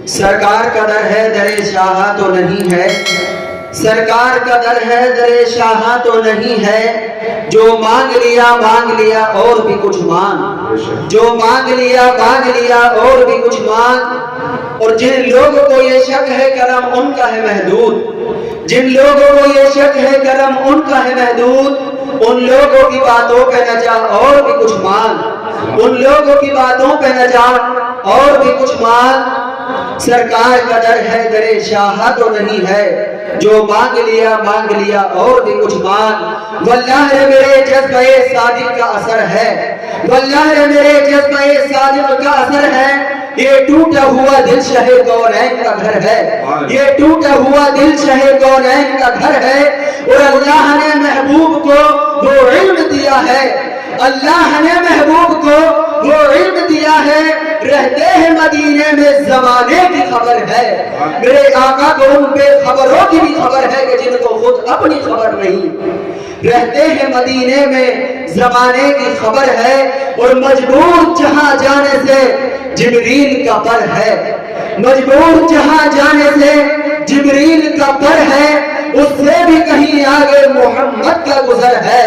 سرکار کا در ہے در شاہ تو نہیں ہے، سرکار کا در ہے در شاہ تو نہیں ہے، جو مانگ لیا اور بھی کچھ مانگ، جو مانگ لیا اور بھی کچھ مانگ۔ اور جن لوگوں کو یہ شک ہے کرم ان کا ہے محدود، جن لوگوں کو یہ شک ہے کرم ان کا ہے محدود، ان لوگوں کی باتوں پہ نہ جا اور بھی کچھ مانگ، ان لوگوں کی باتوں پہ نہ جا اور بھی کچھ مانگ۔ سرکار کا در ہے در شاہ تو نہیں ہے، جو مانگ لیا اور بھی کچھ مانگ۔ واللہ میرے جذبہ صادق کا اثر ہے، واللہ میرے جذبہ صادق کا اثر ہے، یہ ٹوٹا ہوا دل شہ کونین کا گھر ہے، یہ ٹوٹا ہوا دل شہ کونین کا گھر ہے۔ اور اللہ نے محبوب کو وہ علم دیا ہے، اللہ نے محبوب کو وہ علم دیا ہے، رہتے ہیں مدینے میں زمانے کی خبر ہے۔ میرے آقا کو ان بے خبروں کی بھی خبر ہے کہ جن کو خود اپنی خبر نہیں، رہتے ہیں مدینے میں زمانے کی خبر ہے۔ اور مجبور جہاں جانے سے جبریل کا پر ہے، مجبور جہاں جانے سے جبریل کا پر ہے، اس سے بھی کہیں آگے محمد کا گزر ہے،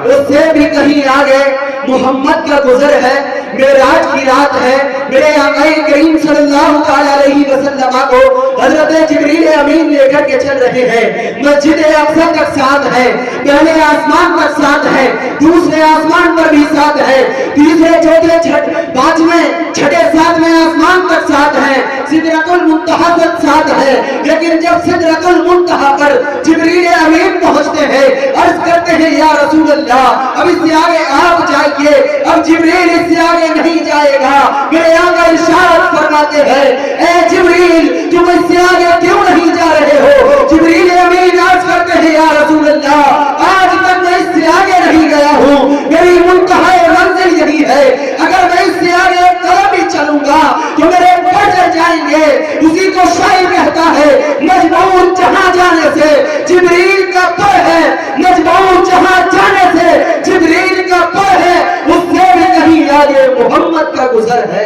اس سے بھی کہیں آگے محمد کا گزر ہے۔ معراج کی رات ہے، میرے آقا کریم صلی اللہ علیہ وسلم کو حضرت جبریل امین لے کر کے چل رہے ہیں، مسجد اقصی تک ساتھ ہے، پہلے آسمان تک ساتھ ہے، دوسرے آسمان پر بھی ساتھ ہے، تیسرے چوتھے پانچویں چھٹے ساتویں آسمان تک ساتھ ہے، سدرۃ المنتہا تک ساتھ ہے۔ لیکن جب سدرۃ المنتہا پر جبریل امین پہنچتے ہیں، عرض کرتے ہیں یا رسول اللہ اب اس سے آگے آپ جائیے، اب جبریل اس سے آگے نہیں جائے گا۔ میرے آقا ارشاد فرماتے ہیں اے جبریل تم اس سے آگے کیوں نہیں جا رہے ہو؟ جبریل امین عرض کرتے ہیں یا رسول اللہ آج تک میں اس سے آگے نہیں گیا ہوں، میری منتہا منزل یہی ہے، اگر میں اس سے آگے قدم بھی چلوں گا تو میرے بچے جائیں گے۔ اسی کو شاعر کہتا ہے مجبور جہاں جانے سے جبریل کا پر ہے، مجبور جہاں جانے سے جبریل کا پر ہے، اس سے بھی کہیں آگے محمد کا گزر ہے،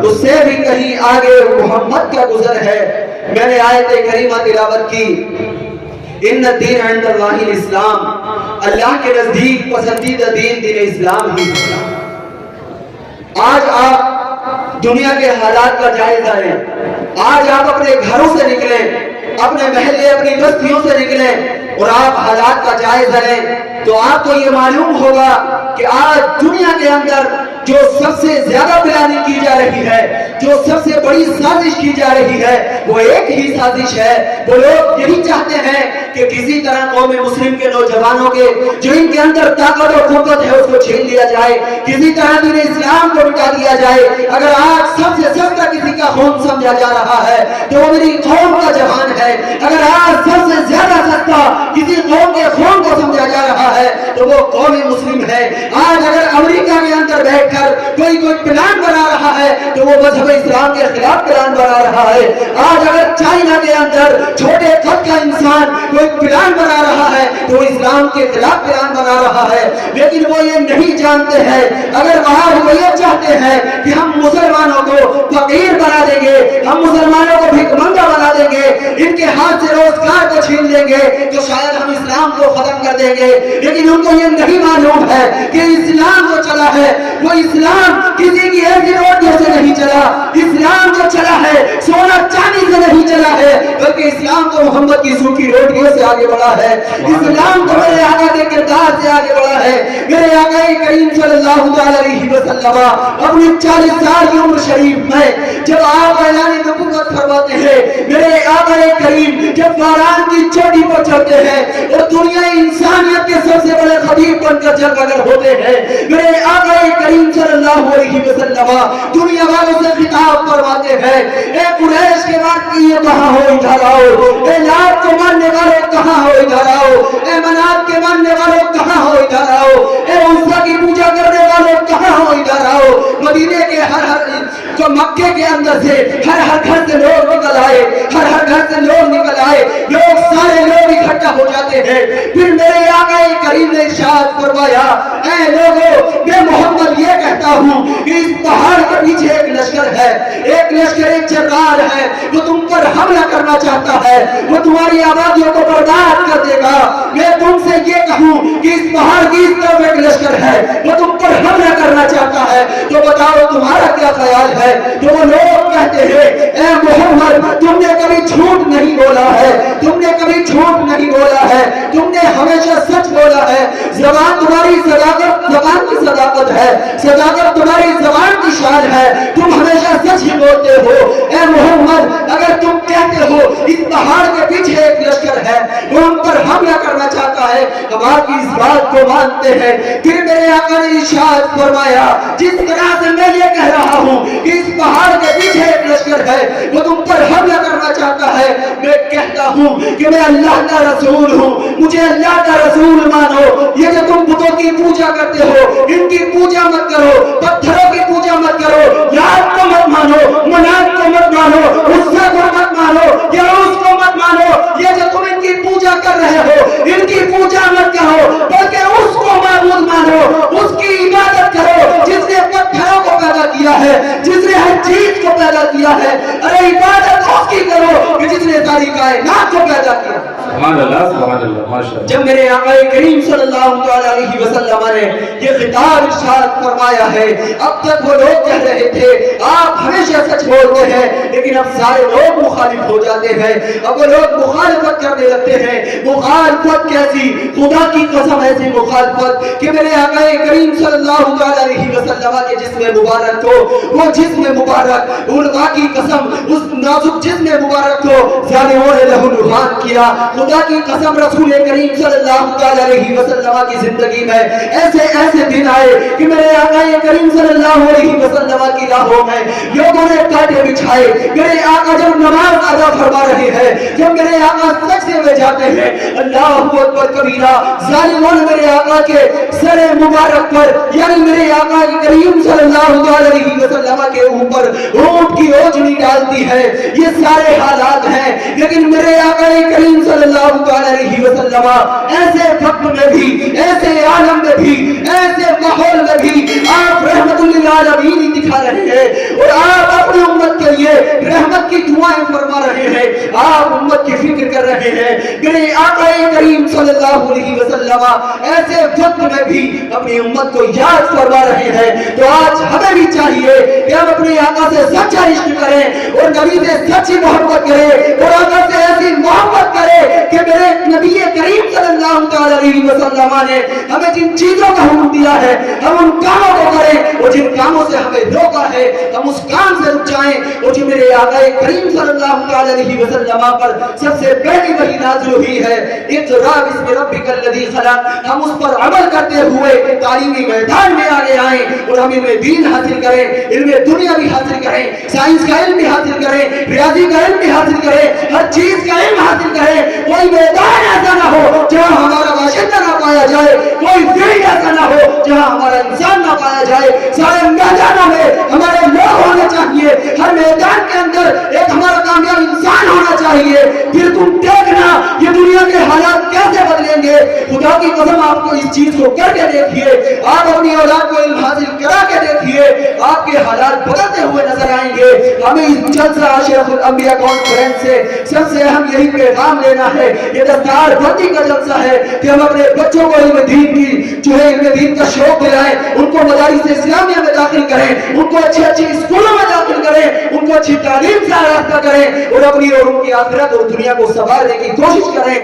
اس سے بھی کہیں آگے محمد کا گزر ہے۔ میں نے آیت کریمہ تلاوت کی ان الدین عند اللہ الاسلام، اللہ کے نزدیک پسندیدہ دین دین اسلام ہی ہے۔ آج آپ دنیا کے حالات کا جائزہ لیں، آج آپ اپنے گھروں سے نکلیں، اپنے محلے اپنی بستیوں سے نکلیں اور آپ حالات کا جائزہ لیں تو آپ کو یہ معلوم ہوگا کہ آج دنیا کے اندر جو سب سے زیادہ پلاننگ کی جا رہی ہے، جو سب سے بڑی سازش کی جا رہی ہے وہ ایک ہی سازش ہے۔ وہ لوگ یہی چاہتے ہیں کہ کسی طرح قوم مسلم کے نوجوانوں کے جو ان کے اندر طاقت اور قوت ہے اس کو چھین لیا جائے، کسی طرح دین اسلام کو مٹا دیا جائے۔ اگر آج سب سے سستا کسی کا خون سمجھا جا رہا ہے تو وہ میری قوم کا جوان ہے، اگر آج سب سے زیادہ سستا کسی قوم کے خون کو سمجھا جا رہا ہے تو وہ قوم مسلم ہے۔ آج اگر امریکہ کے اندر بیٹھ کوئی پلان بنا رہا ہے تو وہ مذہب اسلام کے خلاف پلان بنا رہا ہے۔ آج اگر چائنا کے اندر چھوٹے قد کا انسان کوئی پلان بنا رہا ہے تو وہ اسلام کے خلاف پلان بنا رہا ہے، لیکن وہ یہ نہیں جانتے ہیں اگر وہاں وہ یہ چاہتے ہیں کہ ہم مسلمانوں کو فقیر بنا دیں گے، ہم مسلمانوں کو بھیک منگا بنا دیں گے، ان کے ہاتھ سے روزگار کو چھین لیں گے تو شاید ہم اسلام کو ختم کر دیں گے۔ لیکن ان کو یہ نہیں معلوم ہے کہ اسلام جو چلا ہے وہ اسلام کسی کی ایسی روٹیوں سے نہیں چلا، اسلام جو چلا ہے سونا چاندی سے نہیں چلا ہے، بلکہ اسلام تو محمد کی سوکھی روٹیوں سے آگے بڑھا ہے، اسلام تو میرے آقا کے کردار سے آگے بڑھا ہے۔ میرے آقا کریم صلی اللہ علیہ وسلم اپنی 40 سال کی عمر شریف میں جب آپ اعلان نبوت فرماتے ہیں، میرے آقا کریم جب فاران کی چوٹی پر چڑھتے ہیں اور دنیا انسانیت کے سب سے بڑے خطیب بن کر جلوہ گر ہوتے ہیں، میرے آقا کریم صلی اللہ علیہ وسلم دنیا والوں سے خطاب فرماتے ہیں اے قریش کے واقعی کہاں ہو ادھر آؤ، اے لات کو ماننے والے کہاں ہو ادھر آؤ، اے منات کے ماننے والے کہاں ہو ادھر آؤ، اے عزا کی پوجا کرنے والے کہاں ہو ادھر آؤ۔ مدینے کے ہر تو مکے کے اندر سے ہر گھر سے لوگ نکل آئے، ہر گھر سے لوگ نکل آئے، لوگ سارے لوگ اکٹھا ہو جاتے ہیں۔ پھر میرے آقا کریم نے ارشاد فرمایا، اے لوگوں میں محمد یہ کہتا ہوں کہ اس پہاڑ کے پیچھے ایک لشکر ہے، ایک لشکر ایک جرار ہے، وہ تم پر حملہ کرنا چاہتا ہے، وہ تمہاری آبادیوں کو برباد کر دے گا۔ میں تم سے یہ کہوں کہ اس پہاڑ کی اس طرف ایک لشکر ہے، وہ تم پر حملہ کرنا چاہتا ہے، تو بتاؤ تمہارا کیا خیال ہے؟ تو وہ لوگ کہتے ہیں، اے محمد تم نے کبھی جھوٹ نہیں بولا ہے، تم نے کبھی جھوٹ نہیں بولا ہے، تم نے ہمیشہ سچ بولا ہے، زبان تمہاری صداقت، زبان کی صداقت ہے، صداقت تمہاری زبان کی شان ہے، تم ہمیشہ سچ ہی بولتے ہو۔ اے محمد اگر تم کہتے ہو اس پہاڑ کے پیچھے ایک لشکر ہے، وہ ہم پر حملہ کرنا چاہتا ہے، ہم آپ کی اس بات کو مانتے ہیں۔ پھر میرے آقا نے ارشاد فرمایا، جس طرح سے میں یہ کہہ رہا ہوں کہ اس پہاڑ کے پیچھے ایک لشکر ہے، وہ تم پر حملہ کرنا چاہتا ہے، میں کہتا ہوں کہ میں اللہ کا رسول ہوں، مجھے اللہ کا رسول مانو۔ یہ جو تم بتوں کی پوجا کرتے ہو، ان کی پوجا مت کرو، پتھروں کی پوجا مت کرو، لات کو مت مانو، منات کو مت مانو، عزا کو مت مانو، یعوز کو مت مانو۔ یہ جو تم ان کی پوجا کر رہے ہو، ان کی پوجا مت کرو، بلکہ اس کو معبود مانو، اس کی عبادت کرو جس نے پتھروں کو پیدا کیا ہے، جس نے ہر چیز کو پیدا کیا ہے۔ ارے عبادت اس کی کرو کہ جس نے ساری کائنات کو پیدا کیا۔ سبحان اللہ، سبحان اللہ، ماشاءاللہ۔ جب میرے آقا کریم صلی اللہ علیہ وسلم نے یہ خطاب ارشاد فرمایا ہے، اب تک وہ لوگ کہہ رہے تھے آپ ہمیشہ سچ بولتے ہیں، لیکن اب سارے لوگ مخالف ہو جاتے ہیں، اب وہ لوگ مخالفت کرنے لگتے ہیں۔ مخالفت کیسی؟ خدا کی قسم ایسی مخالفت کہ میرے آقا کریم صلی اللہ علیہ وسلم کے جسم مبارک کو، وہ جسم مبارک علماء کی قسم اس نازک جسم مبارک کو ظالموں نے لہو لہان کیا۔ خدا کی قسم رسول کریم صلی اللہ علیہ وسلم کی زندگی میں ایسے ایسے دن آئے کہ میرے آقا کریم صلی اللہ علیہ وسلم کی راہوں میں لوگوں نے کانٹے بچھائے۔ میرے آقا جب نماز ادا فرما رہے ہیں، جب میرے آقا سجدے میں جاتے ہیں، اللہ اکبر کبیرہ، ظالموں نے میرے آقا کے سر مبارک پر یعنی میرے آقا کریم صلی اللہ علیہ وسلم کے اوپر اونٹ کی اوجڑی ڈال دی ہے۔ یہ سارے حالات ہیں، لیکن میرے آقا کریم صلی اللہ علیہ وسلم ایسے وقت میں بھی، ایسے عالم میں بھی، ایسے ماحول میں بھی آپ رحمت للعالمین دکھا رہے ہیں، اور آپ اپنی امت کے لیے رحمت کی دعائیں فرما رہے ہیں، آپ امت کی فکر کر رہے ہیں۔ میرے آقا کریم صلی اللہ علیہ وسلم ایسے وقت میں بھی اپنی امت کو یاد فرما رہے ہیں۔ تو آج ہمیں بھی چاہیے کہ ہم اپنے آقا سے سچا عشق کریں اور نبی سے سچی محبت کریں، اور آقا سے ایسی محبت کریں کہ میرے نبی کریم صلی اللہ علیہ وسلم نے ہمیں جن چیزوں کا حکم دیا ہے ہم ان کاموں کو کریں، اور جن کاموں سے ہمیں روکا ہے ہم اس کام سے رک جائیں۔ اور جو میرے آقا کریم صلی اللہ علیہ وسلم پر سب سے پہلی وحی نازل ہوئی ہے، اقرا بسم ربک الذی خلق، ہم اس پر عمل کرتے ہوئے تعلیمی میدان میں آگے آئیں اور ہم علم دین حاصل کریں، علم دنیا بھی حاصل کریں، سائنس کا علم بھی حاصل کریں، ریاضی کا علم بھی حاصل کریں، ہر چیز کا علم حاصل کریں۔ کوئی میدان ایسا نہ ہو جہاں ہمارا باشندہ نہ پایا جائے، کوئی فیلڈ ایسا نہ ہو جہاں ہمارا انسان نہ پایا جائے، سارے میدانوں میں ہمارے لوگ ہونے چاہیے، ہر میدان کے اندر ایک ہمارا کامیاب انسان ہونا چاہیے۔ پھر تم دیکھنا یہ دنیا کے حالات کیسے بدلیں گے۔ خدا کی قسم آپ کو اس چیز کو کر کے دیکھیے، آپ اپنی اولاد کو علم حاصل کرا کے دیکھیے، آپ کے حالات بدلتے ہوئے نظر آئیں گے۔ ہمیں اس جلسہ اشرف الانبیاء کانفرنس سے سب سے اہم یہی پیغام لینا ہے، یہ دستار بندی کا جلسہ ہے کہ ہم اپنے بچوں کو علم دین کی جو ہے علم دین کا شوق دلائیں، ان کو مدارس اسلامیہ میں داخل کریں، ان کو اچھی اچھی اسکولوں میں داخل کریں، ان کو اچھی تعلیم سے آراستہ کریں، اور اپنی اور ان کی آخرت اور دنیا کو سنوارنے کی کوشش کریں۔